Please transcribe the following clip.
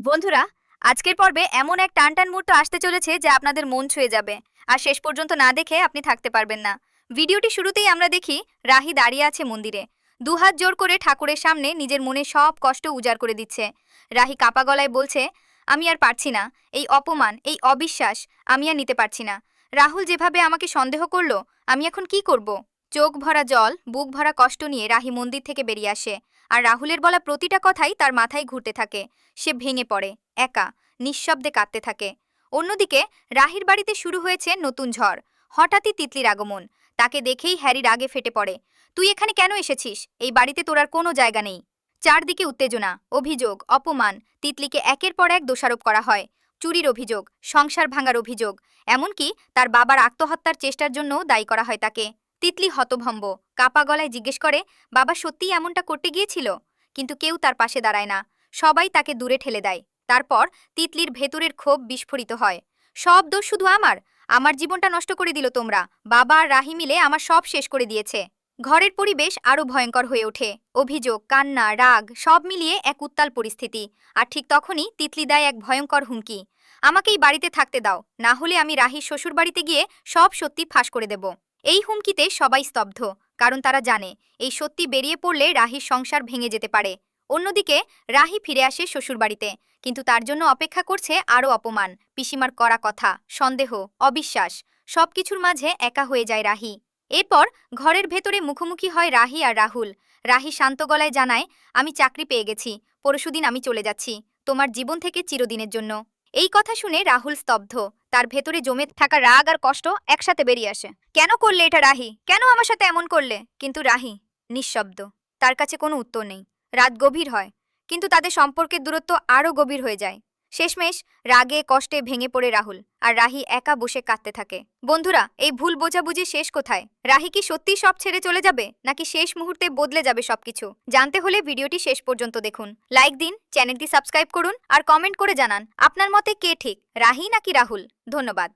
বন্ধুরা, আজকের পর্বে এমন এক টানটান মুহূর্ত আসতে চলেছে যা আপনাদের মন ছুঁয়ে যাবে, আর শেষ পর্যন্ত না দেখে আপনি থাকতে পারবেন না। ভিডিওটি শুরুতেই আমরা দেখি রাহি দাঁড়িয়ে আছে মন্দিরে, দুহাত জোর করে ঠাকুরের সামনে নিজের মনে সব কষ্ট উজাড় করে দিচ্ছে। রাহি কাপা গলায় বলছে, আমি আর পারছি না, এই অপমান, এই অবিশ্বাস আমি আর নিতে পারছি না। রাহুল যেভাবে আমাকে সন্দেহ করলো, আমি এখন কি করব? চোখ ভরা জল, বুক ভরা কষ্ট নিয়ে রাহি মন্দির থেকে বেরিয়ে আসে, আর রাহুলের বলা প্রতিটা কথাই তার মাথায় ঘুরতে থাকে। সে ভেঙে পড়ে, একা, নিঃশব্দে কাঁদতে থাকে। অন্যদিকে রাহির বাড়িতে শুরু হয়েছে নতুন ঝড়। হঠাৎই তিতলির আগমন। তাকে দেখেই হ্যারি রাগে ফেটে পড়ে। তুই এখানে কেন এসেছিস? এই বাড়িতে তোর আর কোনো জায়গা নেই। চারদিকে উত্তেজনা, অভিযোগ, অপমান। তিতলিকে একের পর এক দোষারোপ করা হয়। চুরির অভিযোগ, সংসার ভাঙার অভিযোগ, এমনকি তার বাবার আত্মহত্যার চেষ্টার জন্যও দায়ী করা হয় তাকে। তিতলি হতভম্ব, কাপা গলায় জিজ্ঞেস করে, বাবা সত্যিই এমনটা করতে গিয়েছিল? কিন্তু কেউ তার পাশে দাঁড়ায় না। সবাই তাকে দূরে ঠেলে দেয়। তারপর তিতলির ভেতরের ক্ষোভ বিস্ফোরিত হয়। সব দোষ শুধু আমার। আমার জীবনটা নষ্ট করে দিল তোমরা। বাবা আর রাহি মিলে আমার সব শেষ করে দিয়েছে। ঘরের পরিবেশ আরো ভয়ঙ্কর হয়ে ওঠে। অভিযোগ, কান্না, রাগ সব মিলিয়ে এক উত্তাল পরিস্থিতি। আর ঠিক তখনই তিতলি দেয় এক ভয়ঙ্কর হুমকি। আমাকেই বাড়িতে থাকতে দাও, না হলে আমি রাহির শ্বশুর বাড়িতে গিয়ে সব সত্যি ফাঁস করে দেব। এই হুমকিতে সবাই স্তব্ধ, কারণ তারা জানে এই সত্যি বেরিয়ে পড়লে রাহির সংসার ভেঙে যেতে পারে। অন্যদিকে রাহি ফিরে আসে শ্বশুরবাড়িতে, কিন্তু তার জন্য অপেক্ষা করছে আরও অপমান, পিসিমার করা কথা, সন্দেহ, অবিশ্বাস। সবকিছুর মাঝে একা হয়ে যায় রাহি। এরপর ঘরের ভেতরে মুখোমুখি হয় রাহি আর রাহুল। রাহি শান্ত গলায় জানায়, আমি চাকরি পেয়ে গেছি, পরশুদিন আমি চলে যাচ্ছি তোমার জীবন থেকে চিরদিনের জন্য। এই কথা শুনে রাহুল স্তব্ধ। তার ভেতরে জমে থাকা রাগ আর কষ্ট একসাথে বেরিয়ে আসে। কেন করলে এটা রাহি? কেন আমার সাথে এমন করলে? কিন্তু রাহি নিঃশব্দ। তার কাছে কোনো উত্তর নেই। রাত গভীর হয়, কিন্তু তাদের সম্পর্কের দূরত্ব আরও গভীর হয়ে যায়। শেষমেশ রাগে কষ্টে ভেঙে পড়ে রাহুল, আর রাহি একা বসে কাঁদতে থাকে। বন্ধুরা, এই ভুল বোঝাবুঝি শেষ কোথায়? রাহি কি সত্যিই সব ছেড়ে চলে যাবে, নাকি শেষ মুহূর্তে বদলে যাবে সবকিছু? জানতে হলে ভিডিওটি শেষ পর্যন্ত দেখুন। লাইক দিন, চ্যানেলটি সাবস্ক্রাইব করুন, আর কমেন্ট করে জানান আপনার মতে কে ঠিক, রাহি নাকি রাহুল। ধন্যবাদ।